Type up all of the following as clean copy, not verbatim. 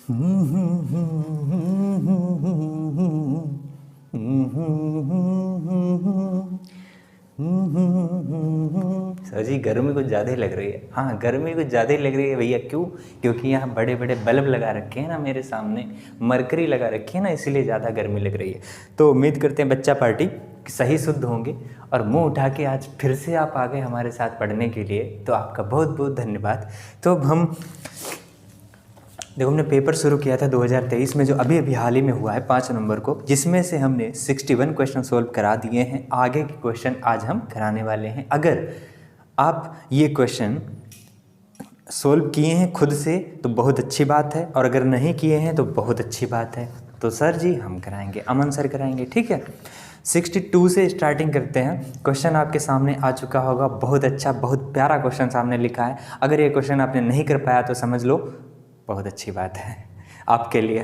Sir जी गर्मी कुछ ज़्यादा ही लग रही है। हाँ गर्मी कुछ ज़्यादा ही लग रही है भैया। क्यों? क्योंकि यहाँ बड़े बड़े बल्ब लगा रखे हैं ना मेरे सामने, मरकरी लगा रखी है ना, इसीलिए ज़्यादा गर्मी लग रही है। तो उम्मीद करते हैं बच्चा पार्टी सही शुद्ध होंगे और मुंह उठा के आज फिर से आप आ गए हमारे साथ पढ़ने के लिए, तो आपका बहुत बहुत धन्यवाद। तो अब हम देखो, हमने पेपर शुरू किया था 2023 में, जो अभी अभी हाल ही में हुआ है 5 नवंबर को, जिसमें से हमने 61 क्वेश्चन सोल्व करा दिए हैं। आगे के क्वेश्चन आज हम कराने वाले हैं। अगर आप ये क्वेश्चन सोल्व किए हैं खुद से तो बहुत अच्छी बात है, और अगर नहीं किए हैं तो बहुत अच्छी बात है। तो सर जी हम कराएंगे, अमन सर कराएंगे, ठीक है। 62 से स्टार्टिंग करते हैं। क्वेश्चन आपके सामने आ चुका होगा, बहुत अच्छा बहुत प्यारा क्वेश्चन सामने लिखा है। अगर ये क्वेश्चन आपने नहीं कर पाया तो समझ लो बहुत अच्छी बात है आपके लिए,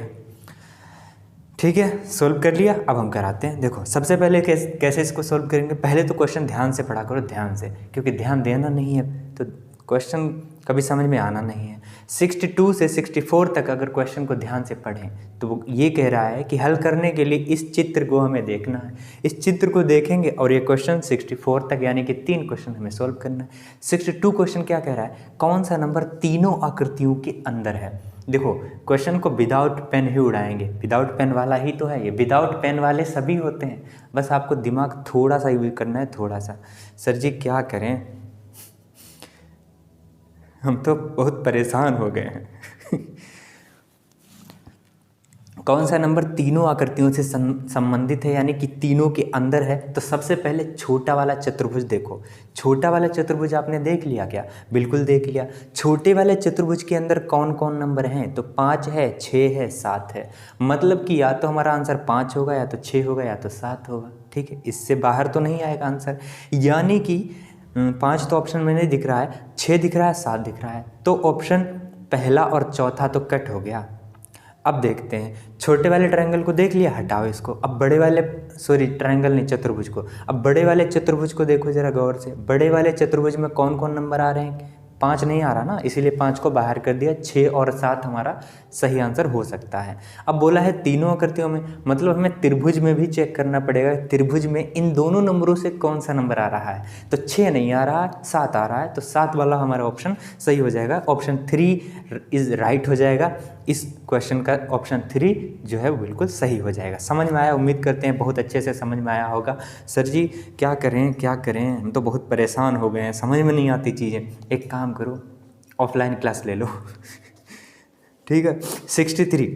ठीक है। सोल्व कर लिया, अब हम कराते हैं। देखो सबसे पहले कैसे इसको सोल्व करेंगे। पहले तो क्वेश्चन ध्यान से पढ़ा करो, ध्यान से, क्योंकि ध्यान देना नहीं है तो क्वेश्चन कभी समझ में आना नहीं है। 62 से 64 तक अगर क्वेश्चन को ध्यान से पढ़ें तो वो ये कह रहा है कि हल करने के लिए इस चित्र को हमें देखना है। इस चित्र को देखेंगे और ये क्वेश्चन 64 तक यानी कि 3 क्वेश्चन हमें सोल्व करना है। 62 क्वेश्चन क्या कह रहा है, कौन सा नंबर तीनों आकृतियों के अंदर है। देखो क्वेश्चन को विदाउट पेन ही उड़ाएंगे, विदाउट पेन वाला ही तो है ये, विदाउट पेन वाले सभी होते हैं, बस आपको दिमाग थोड़ा सा यूज करना है, थोड़ा सा। सर जी क्या करें, हम तो बहुत परेशान हो गए हैं। कौन सा नंबर तीनों आकृतियों से संबंधित है यानी कि तीनों के अंदर है। तो सबसे पहले छोटा वाला चतुर्भुज देखो। छोटा वाला चतुर्भुज आपने देख लिया क्या? बिल्कुल देख लिया। छोटे वाले चतुर्भुज के अंदर कौन कौन नंबर हैं? तो 5 है, 6 है, 7 है। मतलब कि या तो हमारा आंसर 5 होगा, या तो 6 होगा, या तो 7 होगा, ठीक है। इससे बाहर तो नहीं आएगा आंसर। यानी कि 5 तो ऑप्शन में नहीं दिख रहा है, 6 दिख रहा है, 7 दिख रहा है, तो ऑप्शन पहला और चौथा तो कट हो गया। अब देखते हैं, छोटे वाले ट्रायंगल को देख लिया, हटाओ इसको। अब बड़े वाले, सॉरी ट्रायंगल नहीं, चतुर्भुज को। अब बड़े वाले चतुर्भुज को देखो जरा गौर से। बड़े वाले चतुर्भुज में कौन कौन नंबर आ रहे हैं? 5 नहीं आ रहा ना, इसीलिए 5 को बाहर कर दिया। 6 और 7 हमारा सही आंसर हो सकता है। अब बोला है तीनों आकृतियों में, मतलब हमें त्रिभुज में भी चेक करना पड़ेगा। त्रिभुज में इन दोनों नंबरों से कौन सा नंबर आ रहा है? तो 6 नहीं आ रहा, 7 आ रहा है, तो 7 वाला हमारा ऑप्शन सही हो जाएगा। ऑप्शन 3 इज राइट हो जाएगा। इस क्वेश्चन का ऑप्शन 3 जो है वो बिल्कुल सही हो जाएगा। समझ में आया? उम्मीद करते हैं बहुत अच्छे से समझ में आया होगा। सर जी क्या करें क्या करें, हम तो बहुत परेशान हो गए हैं, समझ में नहीं आती चीज़ें। एक काम करो, ऑफलाइन क्लास ले लो। ठीक है। 63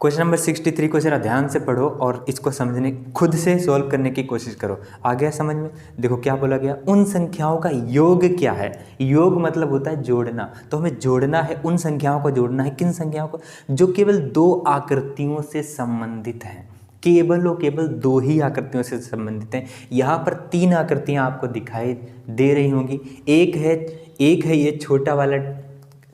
क्वेश्चन नंबर 63 को जरा ध्यान से पढ़ो और इसको समझने, खुद से सॉल्व करने की कोशिश करो। आ गया समझ में? देखो क्या बोला गया, उन संख्याओं का योग क्या है। योग मतलब होता है जोड़ना, तो हमें जोड़ना है, उन संख्याओं को जोड़ना है। किन संख्याओं को? जो केवल 2 आकृतियों से संबंधित हैं। केवल और केवल 2 ही आकृतियों से संबंधित हैं। यहाँ पर 3 आकृतियाँ आपको दिखाई दे रही होंगी। एक है ये छोटा वाला,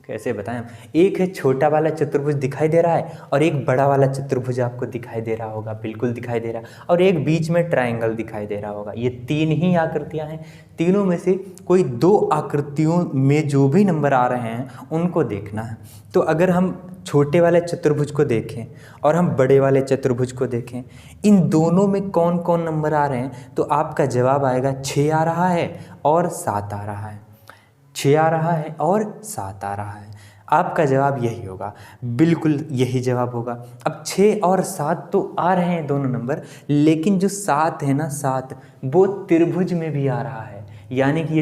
कैसे बताएं, एक है छोटा वाला चतुर्भुज दिखाई दे रहा है, और एक बड़ा वाला चतुर्भुज आपको दिखाई दे रहा होगा, बिल्कुल दिखाई दे रहा है, और एक बीच में ट्रायंगल दिखाई दे रहा होगा। ये 3 ही आकृतियां हैं। तीनों में से कोई 2 आकृतियों में जो भी नंबर आ रहे हैं उनको देखना है। तो अगर हम छोटे वाले चतुर्भुज को देखें और हम बड़े वाले चतुर्भुज को देखें, इन दोनों में कौन कौन नंबर आ रहे हैं, तो आपका जवाब आएगा 6 आ रहा है और 7 आ रहा है। 6 आ रहा है और 7 आ रहा है। आपका जवाब यही होगा, बिल्कुल यही जवाब होगा। अब 6 और 7 तो आ रहे हैं दोनों नंबर, लेकिन जो 7 है ना, 7 वो त्रिभुज में भी आ रहा है। यानी कि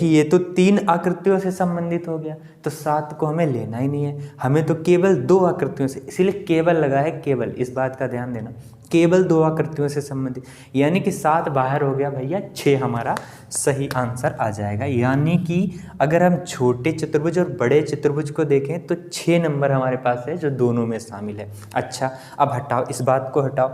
ये तो 3 आकृतियों से संबंधित हो गया, तो 7 को हमें लेना ही नहीं है। हमें तो केवल 2 आकृतियों से, इसीलिए केवल लगा है, केवल, इस बात का ध्यान देना, केवल 2 आकृतियों से संबंधित। यानी कि 7 बाहर हो गया भैया, 6 हमारा सही आंसर आ जाएगा। यानी कि अगर हम छोटे चतुर्भुज और बड़े चतुर्भुज को देखें तो 6 नंबर हमारे पास है जो दोनों में शामिल है। अच्छा अब हटाओ, इस बात को हटाओ।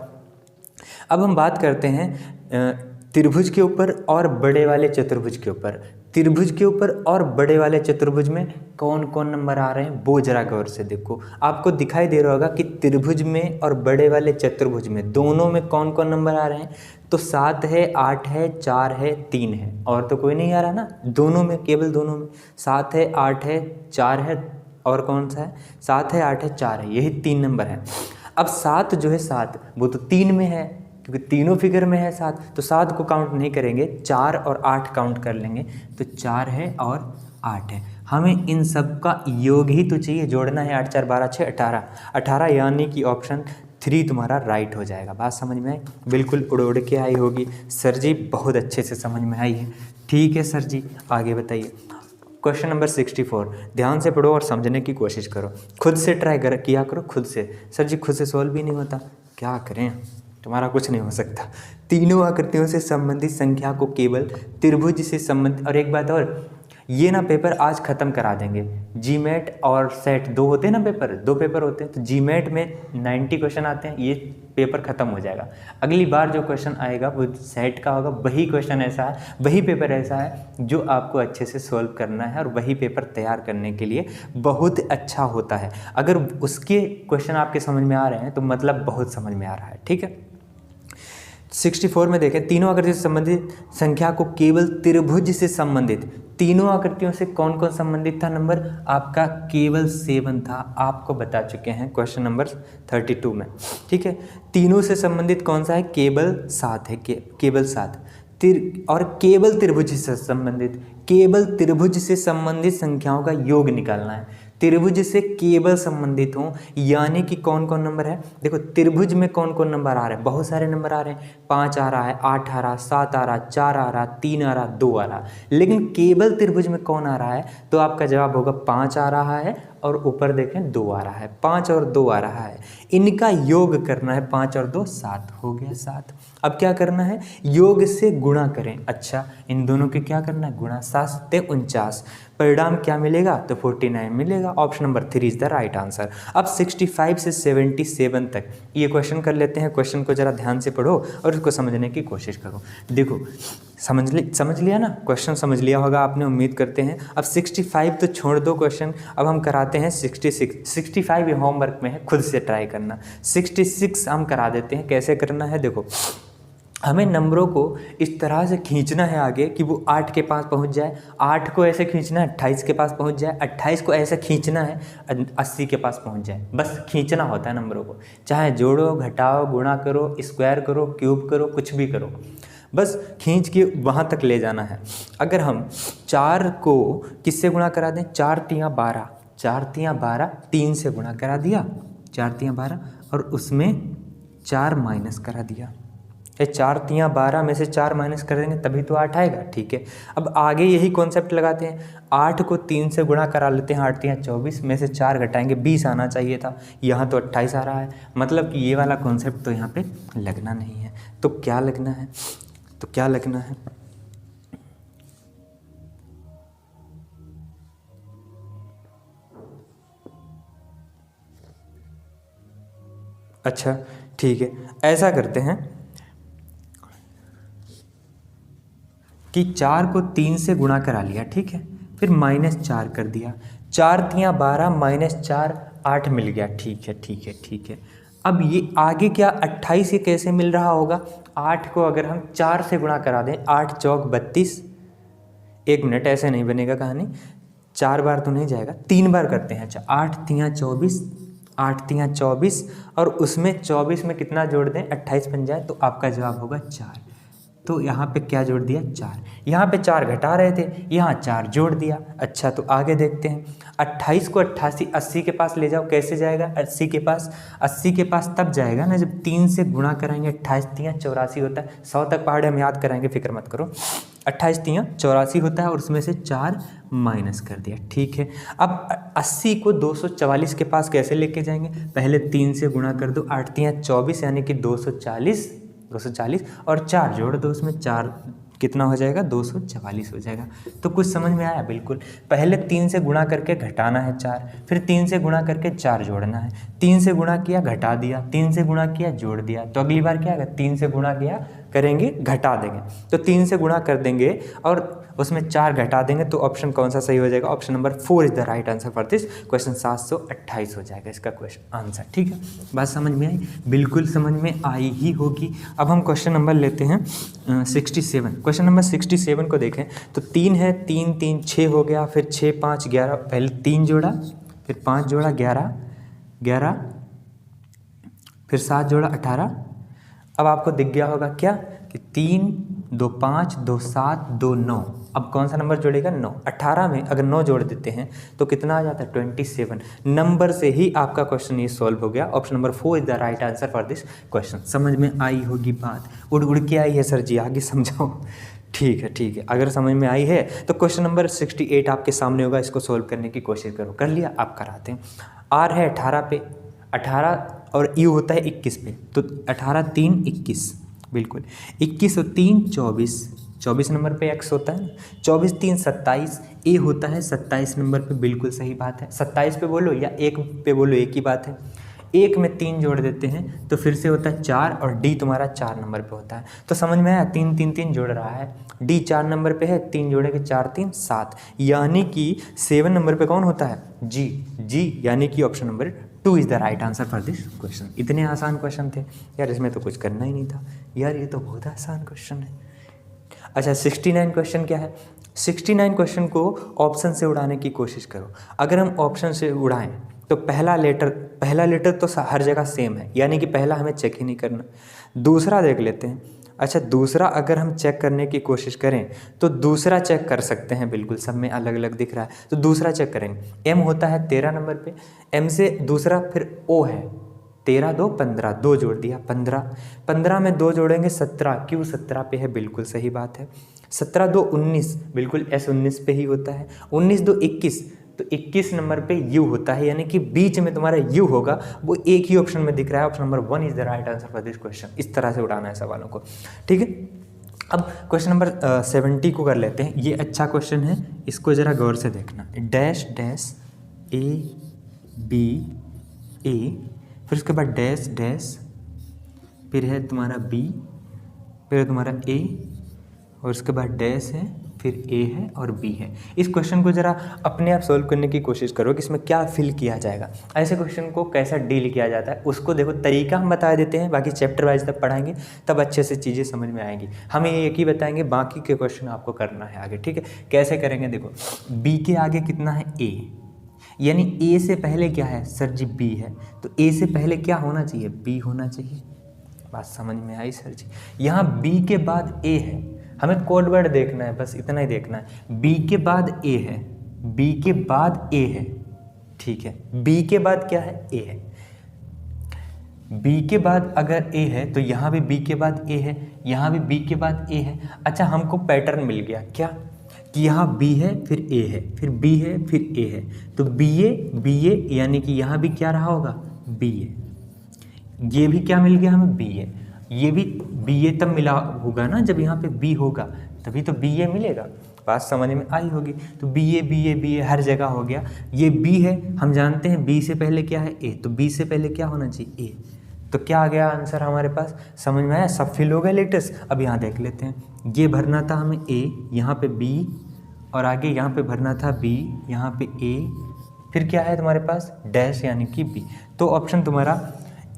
अब हम बात करते हैं त्रिभुज के ऊपर और बड़े वाले चतुर्भुज के ऊपर। त्रिभुज के ऊपर और बड़े वाले चतुर्भुज में कौन कौन नंबर आ रहे हैं वो जरा गौर से देखो। आपको दिखाई दे रहा होगा कि त्रिभुज में और बड़े वाले चतुर्भुज में दोनों में कौन कौन नंबर आ रहे हैं। तो 7 है, 8 है, 4 है, 3 है, और तो कोई नहीं आ रहा ना, दोनों में, केवल दोनों में 7 है, 8 है, 4 है और कौन सा है, 7 है, 8 है, 4 है, यही 3 नंबर है। अब 7 जो है 7 वो तो 3 में है, क्योंकि तीनों फिगर में है 7, तो 7 को काउंट नहीं करेंगे, 4 और 8 काउंट कर लेंगे, तो 4 है और 8 है। हमें इन सब का योग ही तो चाहिए, जोड़ना है। 8 4 12 6 18, 18 यानी कि ऑप्शन 3 तुम्हारा राइट हो जाएगा। बात समझ में आई? बिल्कुल उड़ उड़ के आई होगी। सर जी बहुत अच्छे से समझ में आई है। ठीक है सर जी, आगे बताइए। क्वेश्चन नंबर 64, ध्यान से पढ़ो और समझने की कोशिश करो, खुद से ट्राई किया करो खुद से। सर जी खुद से सॉल्व भी नहीं होता, क्या करें, तुम्हारा कुछ नहीं हो सकता। तीनों आकृतियों से संबंधित संख्या को केवल त्रिभुज से संबंधित, और एक बात और, ये ना पेपर आज ख़त्म करा देंगे। जीमेट और सेट 2 होते हैं ना, पेपर 2 पेपर होते हैं, तो जीमेट में 90 क्वेश्चन आते हैं, ये पेपर ख़त्म हो जाएगा। अगली बार जो क्वेश्चन आएगा वो सेट का होगा। वही क्वेश्चन ऐसा है, वही पेपर ऐसा है जो आपको अच्छे से सॉल्व करना है, और वही पेपर तैयार करने के लिए बहुत अच्छा होता है। अगर उसके क्वेश्चन आपके समझ में आ रहे हैं तो मतलब बहुत समझ में आ रहा है। ठीक है, 64 में देखें, तीनों आकृतियों से संबंधित संख्या को केवल त्रिभुज से संबंधित, तीनों आकृतियों से कौन कौन संबंधित था, नंबर आपका केवल 7 था, आपको बता चुके हैं क्वेश्चन नंबर 32 में। ठीक है, तीनों से संबंधित कौन सा है, केवल 7 है, केवल 7। और केवल त्रिभुज से संबंधित, केवल त्रिभुज से संबंधित संख्याओं का योग निकालना है। त्रिभुज से केवल संबंधित हों, यानी कि कौन कौन नंबर है, देखो त्रिभुज में कौन कौन नंबर आ रहे हैं, बहुत सारे नंबर आ रहे हैं। 5 आ रहा है, 8 आ रहा, 7 आ रहा, 4 आ रहा, 3 आ रहा, 2 आ रहा, लेकिन केवल त्रिभुज में कौन आ रहा है, तो आपका जवाब होगा 5 आ रहा है, और ऊपर देखें 2 आ रहा है, 5 और 2 आ रहा है, इनका योग करना है। 5 और 2 7 हो गया, 7। अब क्या करना है, योग से गुणा करें। अच्छा, इन दोनों के क्या करना है, गुणा, 7 7 49, परिणाम क्या मिलेगा, तो 49 मिलेगा। Option number 3 is the right answer. अब 65 से 77 तक ये क्वेश्चन कर लेते हैं। क्वेश्चन को जरा ध्यान से पढ़ो और उसको समझने की कोशिश करो। देखो समझ लिया ना, क्वेश्चन समझ लिया होगा आपने, उम्मीद करते हैं। अब 65 तो छोड़ दो क्वेश्चन, अब हम कराते हैं 66। 65 ये होमवर्क में है, खुद से ट्राई करना। 66 हम करा देते हैं, कैसे करना है, देखो हमें नंबरों को इस तरह से खींचना है आगे कि वो 8 के पास पहुंच जाए, 8 को ऐसे खींचना है 28 के पास पहुंच जाए, 28 को ऐसे खींचना है 80 के पास पहुंच जाए। बस खींचना होता है नंबरों को, चाहे जोड़ो, घटाओ, गुणा करो, स्क्वायर करो, क्यूब करो, कुछ भी करो, बस खींच के वहाँ तक ले जाना है। अगर हम 4 को किससे गुणा करा दें, 4 तियाँ 12, 4 तियाँ 12, 3 से गुणा करा दिया, 4 तियाँ 12, और उसमें 4 माइनस करा दिया। 4 तियाँ 12 में से 4 माइनस कर देंगे तभी तो 8 आएगा। ठीक है, अब आगे यही कॉन्सेप्ट लगाते हैं, 8 को 3 से गुणा करा लेते हैं, 8 तियाँ 24 में से 4 घटाएंगे, 20 आना चाहिए था, यहाँ तो 28 आ रहा है। मतलब कि ये वाला कॉन्सेप्ट तो यहाँ पे लगना नहीं है। तो क्या लगना है, तो क्या लगना है, अच्छा ठीक है, ऐसा करते हैं कि 4 को 3 से गुणा करा लिया, ठीक है, फिर -4 कर दिया, 4 तियाँ 12 -4 8 मिल गया। ठीक है ठीक है ठीक है। अब ये आगे क्या 28 ये कैसे मिल रहा होगा, 8 को अगर हम 4 से गुणा करा दें, 8 चौक 32, 1 मिनट ऐसे नहीं बनेगा कहानी, 4 बार तो नहीं जाएगा, 3 बार करते हैं। अच्छा, 8 तियाँ 24, 8 तियाँ 24, और उसमें 24 में कितना जोड़ दें, 28 बन जाए, तो आपका जवाब होगा 4। तो यहाँ पे क्या जोड़ दिया, 4। यहाँ पे 4 घटा रहे थे, यहाँ 4 जोड़ दिया। अच्छा, तो आगे देखते हैं, 28 को 88 80 के पास ले जाओ, कैसे जाएगा 80 के पास, 80 के पास तब जाएगा ना जब 3 से गुणा कराएंगे। 28 तियाँ 84 होता है, 100 तक पहाड़े हम याद कराएंगे, फिक्र मत करो। 28 तियाँ 84 होता है, और उसमें से 4 माइनस कर दिया। ठीक है, अब 80 को 244 के पास कैसे लेके जाएंगे, पहले 3 से गुणा कर दो, 8 तियाँ 24 यानी कि 240, और 4 जोड़ दो, उसमें 4 कितना हो जाएगा, 244 हो जाएगा। तो कुछ समझ में आया, बिल्कुल। पहले 3 से गुणा करके घटाना है 4, फिर 3 से गुणा करके 4 जोड़ना है, 3 से गुणा किया घटा दिया, 3 से गुणा किया जोड़ दिया। तो अगली बार क्या आएगा, 3 से गुणा किया करेंगे घटा देंगे, तो 3 से गुणा कर देंगे और उसमें 4 घटा देंगे, तो ऑप्शन कौन सा सही हो जाएगा, option number 4 is the right answer for this question. 728 हो जाएगा इसका क्वेश्चन आंसर। ठीक है, बात समझ में आई, बिल्कुल समझ में आई ही होगी। अब हम क्वेश्चन नंबर लेते हैं 67। क्वेश्चन नंबर 67 को देखें तो 3 है, 3 3 6 हो गया, फिर 6 5 11, पहले 3 जोड़ा, फिर 5 जोड़ा 11, 11, फिर 7 जोड़ा 18। अब आपको दिख गया होगा क्या कि 3, 2 5, 2 7, 2 9। अब कौन सा नंबर जोड़ेगा? 9। 18 में अगर 9 जोड़ देते हैं तो कितना आ जाता है? 27 नंबर से ही आपका क्वेश्चन ये सॉल्व हो गया। Option number 4 is the right answer for this question. समझ में आई होगी बात? उड़ उड़ के आई है सर जी, आगे समझाओ। ठीक है ठीक है, अगर समझ में आई है तो क्वेश्चन नंबर 68 आपके सामने होगा, इसको सोल्व करने की कोशिश करो। कर लिया? आप कराते हैं। आर है 18 पे, 18 और यू होता है 21 पे, तो 18 3 21, बिल्कुल 21 और 3 24, 24 नंबर पे एक्स होता है, 24 3 27, ए होता है 27 नंबर पे, बिल्कुल सही बात है। 27 पे बोलो या 1 पे बोलो, एक ही बात है। 1 में 3 जोड़ देते हैं तो फिर से होता है 4 और डी तुम्हारा 4 नंबर पे होता है। तो समझ में आया? 3 3 3 जोड़ रहा है, डी 4 नंबर पे है, 3 जोड़ेंगे 4 3 7, यानी कि 7 नंबर पे कौन होता है? जी, जी, यानी कि option number 2 is the right answer for this question. इतने आसान क्वेश्चन थे यार, इसमें तो कुछ करना ही नहीं था यार, ये तो बहुत आसान क्वेश्चन है। अच्छा 69 क्वेश्चन क्या है? 69 क्वेश्चन को ऑप्शन से उड़ाने की कोशिश करो। अगर हम ऑप्शन से उड़ाएं तो पहला लेटर तो हर जगह सेम है, यानी कि पहला हमें चेक ही नहीं करना। दूसरा देख लेते हैं। अच्छा दूसरा अगर हम चेक करने की कोशिश करें तो दूसरा चेक कर सकते हैं, बिल्कुल सब में अलग अलग दिख रहा है, तो दूसरा चेक करेंगे। एम होता है 13 नंबर पे, एम से दूसरा फिर ओ है, 13 2 15, 2 जोड़ दिया 15, 15 में 2 जोड़ेंगे 17, क्यू 17 पे है, बिल्कुल सही बात है। 17 2 19, बिल्कुल एस 19 पे ही होता है। 19 2 21, तो 21 नंबर पे यू होता है, यानी कि बीच में तुम्हारा यू होगा, वो एक ही ऑप्शन में दिख रहा है। Option number 1 is the right answer for this question. इस तरह से उड़ाना है सवालों को, ठीक है। अब क्वेश्चन नंबर 70 को कर लेते हैं। ये अच्छा क्वेश्चन है, इसको ज़रा गौर से देखना। डैश डैश ए बी ए, फिर उसके बाद डैश डैश, फिर है तुम्हारा बी, फिर है तुम्हारा ए, और उसके बाद डैश है, फिर ए है और बी है। इस क्वेश्चन को ज़रा अपने आप सोल्व करने की कोशिश करो कि इसमें क्या फिल किया जाएगा, ऐसे क्वेश्चन को कैसा डील किया जाता है उसको देखो। तरीका हम बता देते हैं, बाकी चैप्टर वाइज तब पढ़ाएंगे, तब अच्छे से चीज़ें समझ में आएंगी। हम ये एक ही बताएंगे, बाकी के क्वेश्चन आपको करना है आगे, ठीक है। कैसे करेंगे देखो, बी के आगे कितना है? ए, यानी ए से पहले क्या है सर जी? बी है, तो ए से पहले क्या होना चाहिए? बी होना चाहिए। बात समझ में आई सर जी? यहाँ बी के बाद ए है, हमें कोड वर्ड देखना है, बस इतना ही देखना है। बी के बाद ए है, बी के बाद ए है, ठीक है। बी के बाद क्या है? ए है। बी के बाद अगर ए है तो यहाँ भी बी के बाद ए है, यहाँ भी बी के बाद ए है। अच्छा हमको पैटर्न मिल गया क्या कि यहाँ बी है फिर ए है, फिर बी है फिर ए है, तो बी ए, यानी कि यहाँ भी क्या रहा होगा? बी ए। ये भी क्या मिल गया हमें? बी ए। ये भी बी ए तब मिला होगा ना जब यहाँ पे बी होगा, तभी तो बी ए मिलेगा। बात समझ में आई होगी। तो बी ए हर जगह हो गया। ये बी है, हम जानते हैं बी से पहले क्या है? ए, तो बी से पहले क्या होना चाहिए? ए। तो क्या आ गया आंसर हमारे पास? समझ में आया? सब फिल हो गए लेटर्स। अब यहाँ देख लेते हैं। ये भरना था हमें ए, यहाँ पे बी, और आगे यहाँ पे भरना था बी, यहाँ पे ए, फिर क्या है तुम्हारे पास? डैश, यानी कि बी। तो ऑप्शन तुम्हारा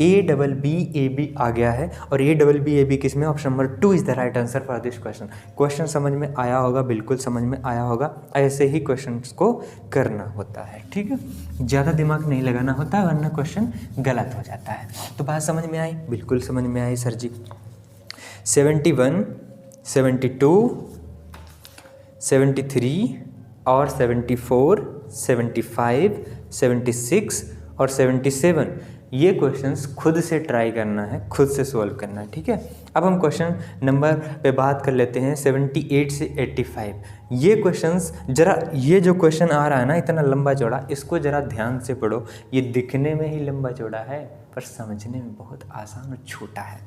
ABBAB आ गया है, और ABBAB किस में? Option number 2 is the right answer for this question. Question समझ में आया होगा, बिल्कुल समझ में आया होगा। ऐसे ही क्वेश्चंस को करना होता है, ठीक है। ज़्यादा दिमाग नहीं लगाना होता, वरना क्वेश्चन गलत हो जाता है। तो बात समझ में आई? बिल्कुल समझ में आई सर जी। 71, 72, 73 और 74, 75, 76 और 77, ये क्वेश्चंस खुद से ट्राई करना है, खुद से सॉल्व करना है, ठीक है। अब हम क्वेश्चन नंबर पे बात कर लेते हैं 78 से 85। ये क्वेश्चंस जरा, ये जो क्वेश्चन आ रहा है ना इतना लंबा चौड़ा, इसको जरा ध्यान से पढ़ो। ये दिखने में ही लंबा चौड़ा है पर समझने में बहुत आसान और छोटा है,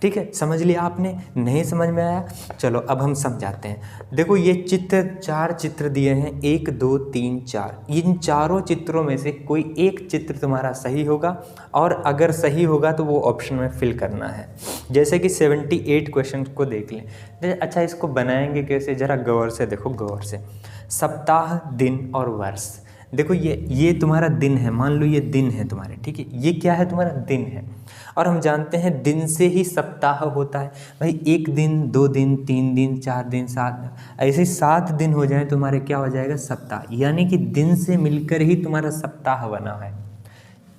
ठीक है। समझ लिया आपने? नहीं समझ में आया? चलो अब हम समझाते हैं। देखो ये चित्र, 4 चित्र दिए हैं, 1 2 3 4। इन चारों चित्रों में से कोई एक चित्र तुम्हारा सही होगा, और अगर सही होगा तो वो ऑप्शन में फिल करना है। जैसे कि 78 क्वेश्चन को देख लें। अच्छा इसको बनाएंगे कैसे? जरा गौर से देखो, गौर से। सप्ताह, दिन और वर्ष, देखो ये तुम्हारा दिन है, मान लो ये दिन है तुम्हारे, ठीक है, ये क्या है तुम्हारा दिन है। और हम जानते हैं दिन से ही सप्ताह होता है भाई, 1 दिन 2 दिन 3 दिन 4 दिन 7, ऐसे 7 दिन हो जाए तुम्हारे क्या हो जाएगा सप्ताह, यानी कि दिन से मिलकर ही तुम्हारा सप्ताह बना है।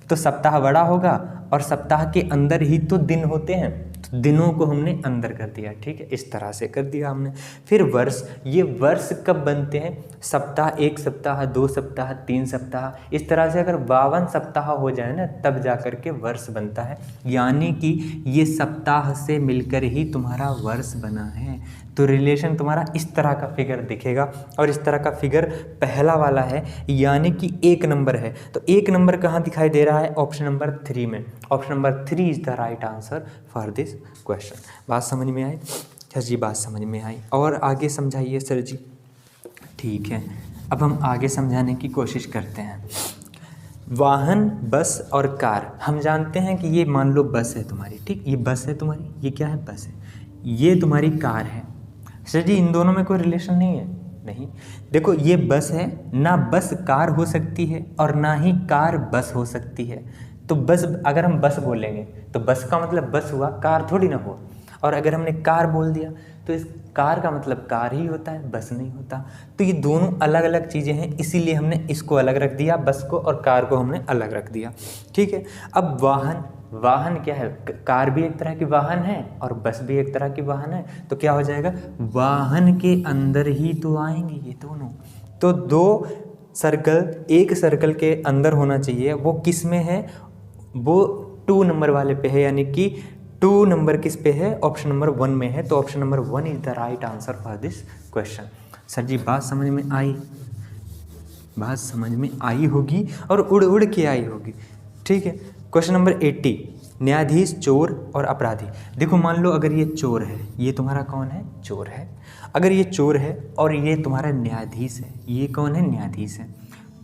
तो सप्ताह बड़ा होगा और सप्ताह के अंदर ही तो दिन होते हैं, तो दिनों को हमने अंदर कर दिया, ठीक है, इस तरह से कर दिया हमने। फिर वर्ष, ये वर्ष कब बनते हैं, सप्ताह, 1 सप्ताह 2 सप्ताह 3 सप्ताह, इस तरह से अगर 52 सप्ताह हो जाए ना तब जा कर के वर्ष बनता है, यानी कि ये सप्ताह से मिलकर ही तुम्हारा वर्ष बना है। तो रिलेशन तुम्हारा इस तरह का फिगर दिखेगा, और इस तरह का फिगर पहला वाला है, यानी कि 1 नंबर है। तो 1 नंबर कहाँ दिखाई दे रहा है, ऑप्शन नंबर 3 में। Option number 3 is the right answer for this question. बात समझ में आई सर जी? बात समझ में आई। और आगे समझाइए सर जी। ठीक है, अब हम आगे समझाने की कोशिश करते हैं। वाहन, बस और कार, हम जानते हैं कि ये मान लो बस है तुम्हारी, ठीक, ये बस है तुम्हारी, ये क्या है, बस है, ये तुम्हारी कार है। सर जी इन दोनों में कोई रिलेशन नहीं है? नहीं। देखो ये बस है, ना बस कार हो सकती है और ना ही कार बस हो सकती है। तो बस, अगर हम बस बोलेंगे तो बस का मतलब बस हुआ, कार थोड़ी ना हुआ। और अगर हमने कार बोल दिया तो इस कार का मतलब कार ही होता है, बस नहीं होता। तो ये दोनों अलग अलग चीज़ें हैं, इसीलिए हमने इसको अलग रख दिया, बस को, और कार को हमने अलग रख दिया, ठीक है। अब वाहन, वाहन क्या है, कार भी एक तरह की वाहन है और बस भी एक तरह की वाहन है, तो क्या हो जाएगा, वाहन के अंदर ही तो आएंगे ये दोनों। तो 2 सर्कल एक सर्कल के अंदर होना चाहिए, वो किस में है, वो 2 नंबर वाले पे है, यानी कि 2 नंबर किस पे है, ऑप्शन नंबर 1 में है। तो option number 1 is the right answer for this question. Sir ji बात समझ में आई? बात समझ में आई होगी और उड़ उड़ के आई होगी, ठीक है। क्वेश्चन नंबर 80, न्यायाधीश, चोर और अपराधी। देखो मान लो अगर ये चोर है, ये तुम्हारा कौन है, चोर है। अगर ये चोर है और ये तुम्हारा न्यायाधीश है, ये कौन है, न्यायाधीश है।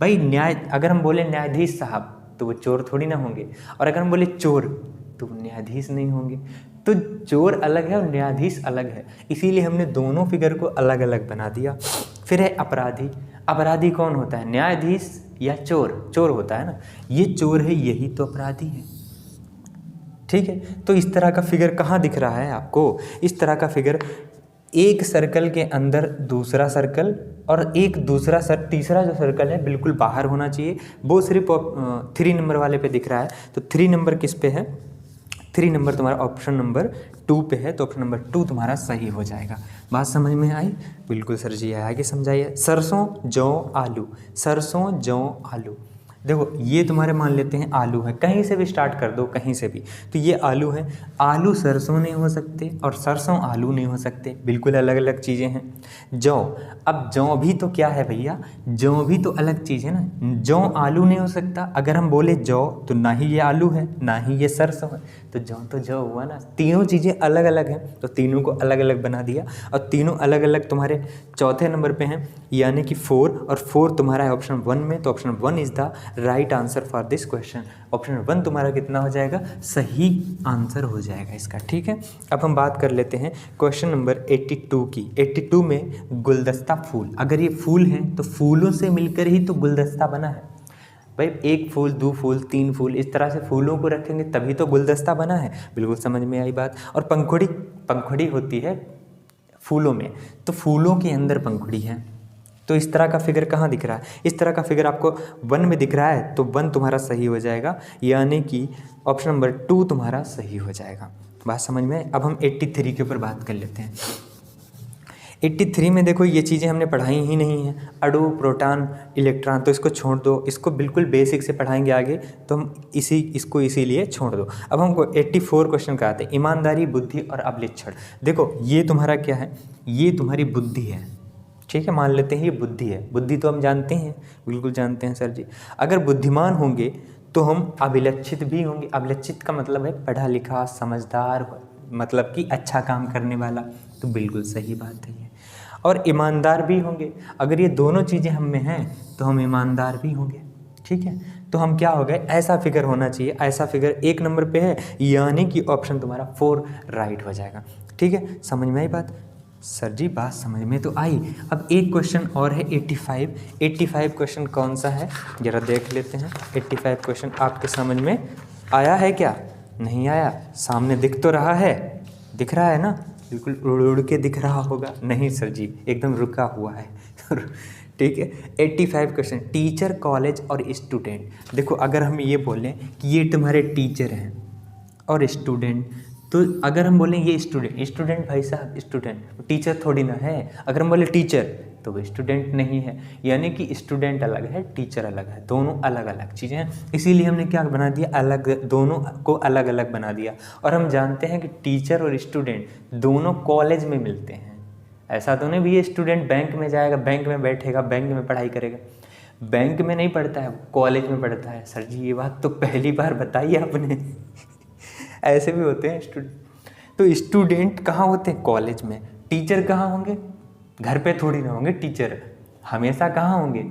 भाई न्याय, अगर हम बोले न्यायाधीश साहब तो वो चोर थोड़ी ना होंगे, और अगर हम बोले चोर तो न्यायाधीश नहीं होंगे। तो चोर अलग है और न्यायाधीश अलग है, इसीलिए हमने दोनों फिगर को अलग अलग बना दिया। फिर है अपराधी। अपराधी कौन होता है, न्यायाधीश या चोर? चोर होता है ना, ये चोर है, यही तो अपराधी है, ठीक है। तो इस तरह का फिगर कहाँ दिख रहा है आपको, इस तरह का फिगर एक सर्कल के अंदर दूसरा सर्कल, और एक दूसरा तीसरा जो सर्कल है बिल्कुल बाहर होना चाहिए, वो सिर्फ 3 नंबर वाले पे दिख रहा है। तो 3 नंबर किस पे है, 3 नंबर तुम्हारा ऑप्शन नंबर 2 पे है, तो ऑप्शन नंबर 2 तुम्हारा सही हो जाएगा। बात समझ में आई? बिल्कुल सर जी, आगे समझाइए। सरसों, जौ, आलू। सरसों, जौ, आलू। देखो ये तुम्हारे मान लेते हैं आलू है, कहीं से भी स्टार्ट कर दो, कहीं से भी, तो ये आलू है। आलू सरसों नहीं हो सकते और सरसों आलू नहीं हो सकते, बिल्कुल अलग अलग चीज़ें हैं। जौ, अब जौ भी तो क्या है भैया, जौ भी तो अलग चीज़ है ना, जौ आलू नहीं हो सकता। अगर हम बोले जौ तो ना ही ये आलू है ना ही ये सरसों है, तो जौ हुआ ना। तीनों चीज़ें अलग अलग हैं, तो तीनों को अलग अलग बना दिया, और तीनों अलग अलग तुम्हारे चौथे नंबर पे हैं, यानी कि 4, और 4 तुम्हारा है ऑप्शन 1 में, तो option 1 is the right answer for this question. Option 1 तुम्हारा कितना हो जाएगा, सही आंसर हो जाएगा इसका, ठीक है। अब हम बात कर लेते हैं क्वेश्चन नंबर 82 की। 82 में गुलदस्ता फूल, अगर ये फूल है तो फूलों से मिलकर ही तो गुलदस्ता बना है भाई, 1 फूल 2 फूल 3 फूल, इस तरह से फूलों को रखेंगे तभी तो गुलदस्ता बना है, बिल्कुल समझ में आई बात। और पंखुड़ी होती है फूलों में, तो फूलों के अंदर पंखुड़ी है। तो इस तरह का फिगर कहाँ दिख रहा है, इस तरह का फिगर आपको 1 में दिख रहा है, तो 1 तुम्हारा सही हो जाएगा, यानी कि ऑप्शन नंबर 2 तुम्हारा सही हो जाएगा। बात समझ में? अब हम 83 के ऊपर बात कर लेते हैं। 83 में देखो ये चीज़ें हमने पढ़ाई ही नहीं है, अणु, प्रोटॉन, इलेक्ट्रॉन, तो इसको छोड़ दो, इसको बिल्कुल बेसिक से पढ़ाएंगे आगे, तो हम इसको इसीलिए छोड़ दो। अब हमको 84 क्वेश्चन का आते हैं, ईमानदारी, बुद्धि और अभिलक्षण। देखो ये तुम्हारा क्या है, ये तुम्हारी बुद्धि है, ठीक है, मान लेते हैं ये बुद्धि है। बुद्धि तो हम जानते हैं, बिल्कुल जानते हैं सर जी। अगर बुद्धिमान होंगे तो हम अभिलक्षित भी होंगे। अभिलक्षित का मतलब है पढ़ा लिखा, समझदार, मतलब कि अच्छा काम करने वाला, तो बिल्कुल सही बात है ये। और ईमानदार भी होंगे, अगर ये दोनों चीज़ें हम में हैं तो हम ईमानदार भी होंगे, ठीक है। तो हम क्या हो गए, ऐसा फिगर होना चाहिए, ऐसा फिगर 1 नंबर पे है, यानी कि ऑप्शन तुम्हारा 4 राइट हो जाएगा, ठीक है। समझ में आई बात? सर जी बात समझ में तो आई। अब एक क्वेश्चन और है 85 क्वेश्चन कौन सा है ज़रा देख लेते हैं। 85 क्वेश्चन आपके समझ में आया है क्या? नहीं आया? सामने दिख तो रहा है, दिख रहा है ना? बिल्कुल उड़ उड़ के दिख रहा होगा। नहीं सर जी, एकदम रुका हुआ है ठीक है। 85 क्वेश्चन, टीचर, कॉलेज और स्टूडेंट। देखो अगर हम ये बोलें कि ये तुम्हारे टीचर हैं और स्टूडेंट, तो अगर हम बोलें ये स्टूडेंट भाई साहब स्टूडेंट, टीचर थोड़ी ना है। अगर हम बोले टीचर तो वो स्टूडेंट नहीं है, यानी कि स्टूडेंट अलग है, टीचर अलग है, दोनों अलग अलग चीज़ें हैं। इसीलिए हमने क्या बना दिया, अलग, दोनों को अलग अलग बना दिया। और हम जानते हैं कि टीचर और स्टूडेंट दोनों कॉलेज में मिलते हैं। ऐसा तो नहीं भी ये स्टूडेंट बैंक में जाएगा, बैंक में बैठेगा, बैंक में पढ़ाई करेगा। बैंक में नहीं पढ़ता है, कॉलेज में पढ़ता है। सर जी ये बात तो पहली बार बताई आपने ऐसे भी होते हैं स्टूडेंट। तो स्टूडेंट कहाँ होते हैं? कॉलेज में। टीचर कहाँ होंगे? घर पे थोड़ी ना होंगे टीचर, हमेशा कहाँ होंगे?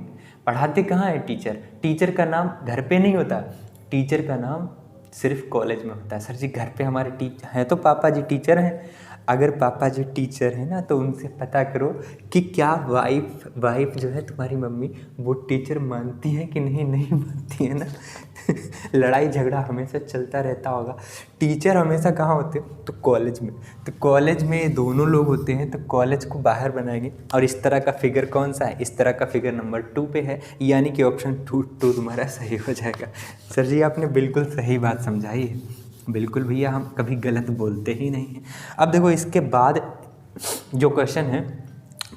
पढ़ाते कहाँ है टीचर? टीचर का नाम घर पे नहीं होता, टीचर का नाम सिर्फ कॉलेज में होता है। सर जी घर पे हमारे टीचर हैं तो पापा जी टीचर हैं। अगर पापा जी टीचर हैं ना तो उनसे पता करो कि क्या वाइफ जो है तुम्हारी मम्मी वो टीचर मानती है कि नहीं मानती है ना लड़ाई झगड़ा हमेशा चलता रहता होगा। टीचर हमेशा कहाँ होते हैं? तो कॉलेज में। तो कॉलेज में दोनों लोग होते हैं, तो कॉलेज को बाहर बनाएंगे। और इस तरह का फिगर कौन सा है? इस तरह का फिगर नंबर 2 पे है, यानी कि ऑप्शन 2 तुम्हारा सही हो जाएगा। सर जी आपने बिल्कुल सही बात समझाई है। बिल्कुल भैया, हम कभी गलत बोलते ही नहीं हैं। अब देखो इसके बाद जो क्वेश्चन है,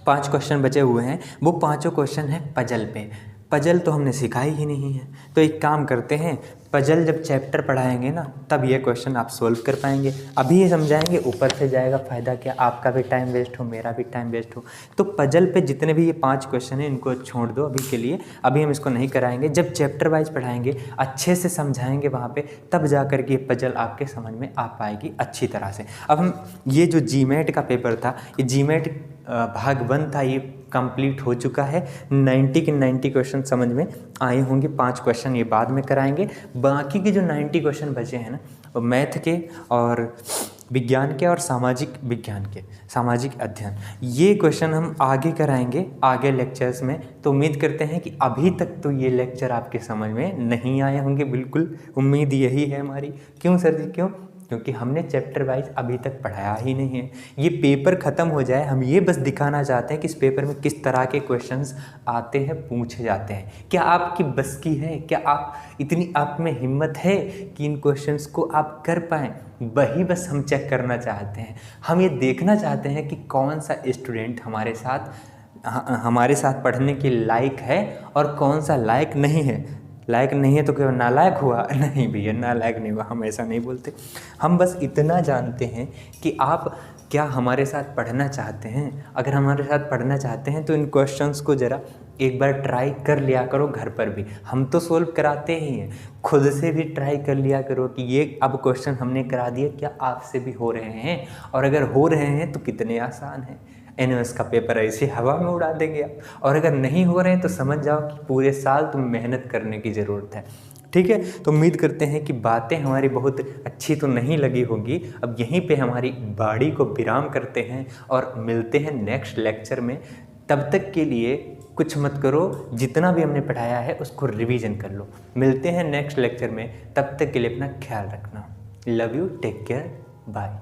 5 क्वेश्चन बचे हुए हैं, वो पाँचों क्वेश्चन है पजल पे। पजल तो हमने सिखाई ही नहीं है, तो एक काम करते हैं, पजल जब चैप्टर पढ़ाएंगे ना तब ये क्वेश्चन आप सोल्व कर पाएंगे। अभी ये समझाएंगे, ऊपर से जाएगा फ़ायदा क्या, आपका भी टाइम वेस्ट हो, मेरा भी टाइम वेस्ट हो। तो पजल पे जितने भी ये 5 क्वेश्चन हैं इनको छोड़ दो अभी के लिए, अभी हम इसको नहीं कराएंगे। जब चैप्टर वाइज पढ़ाएंगे, अच्छे से समझाएंगे वहाँ पे, तब जा कर के ये पजल आपके समझ में आ पाएगी अच्छी तरह से। अब हम ये जो जीमेट का पेपर था, ये जीमेट भाग 1 था, ये कंप्लीट हो चुका है। 90 के 90 क्वेश्चन समझ में आए होंगे। 5 क्वेश्चन ये बाद में कराएंगे। बाकी के जो 90 क्वेश्चन बचे हैं ना, वो मैथ के और विज्ञान के और सामाजिक विज्ञान के, सामाजिक अध्ययन, ये क्वेश्चन हम आगे कराएंगे आगे लेक्चर्स में। तो उम्मीद करते हैं कि अभी तक तो ये लेक्चर आपके समझ में नहीं आए होंगे, बिल्कुल उम्मीद यही है हमारी। क्यों सर जी, क्यों? क्योंकि हमने चैप्टर वाइज अभी तक पढ़ाया ही नहीं है। ये पेपर ख़त्म हो जाए, हम ये बस दिखाना चाहते हैं कि इस पेपर में किस तरह के क्वेश्चंस आते हैं, पूछे जाते हैं। क्या आपकी बस की है? क्या आप इतनी आप में हिम्मत है कि इन क्वेश्चंस को आप कर पाएँ? वही बस हम चेक करना चाहते हैं। हम ये देखना चाहते हैं कि कौन सा स्टूडेंट हमारे साथ पढ़ने के लायक है और कौन सा लायक नहीं है। लायक नहीं है तो क्या नालायक हुआ? नहीं भैया, नालायक नहीं हुआ, हम ऐसा नहीं बोलते। हम बस इतना जानते हैं कि आप क्या हमारे साथ पढ़ना चाहते हैं। अगर हमारे साथ पढ़ना चाहते हैं तो इन क्वेश्चंस को ज़रा एक बार ट्राई कर लिया करो घर पर भी। हम तो सोल्व कराते ही हैं, खुद से भी ट्राई कर लिया करो कि ये अब क्वेश्चन हमने करा दिए, क्या आपसे भी हो रहे हैं? और अगर हो रहे हैं तो कितने आसान हैं। एनएस का पेपर ऐसे हवा में उड़ा देंगे आप। और अगर नहीं हो रहे हैं तो समझ जाओ कि पूरे साल तुम मेहनत करने की ज़रूरत है। ठीक है, तो उम्मीद करते हैं कि बातें हमारी बहुत अच्छी तो नहीं लगी होगी। अब यहीं पे हमारी बाड़ी को विराम करते हैं और मिलते हैं नेक्स्ट लेक्चर में। तब तक के लिए कुछ मत करो, जितना भी हमने पढ़ाया है उसको रिवीजन कर लो। मिलते हैं नेक्स्ट लेक्चर में, तब तक के लिए अपना ख्याल रखना। Love you, take care, bye.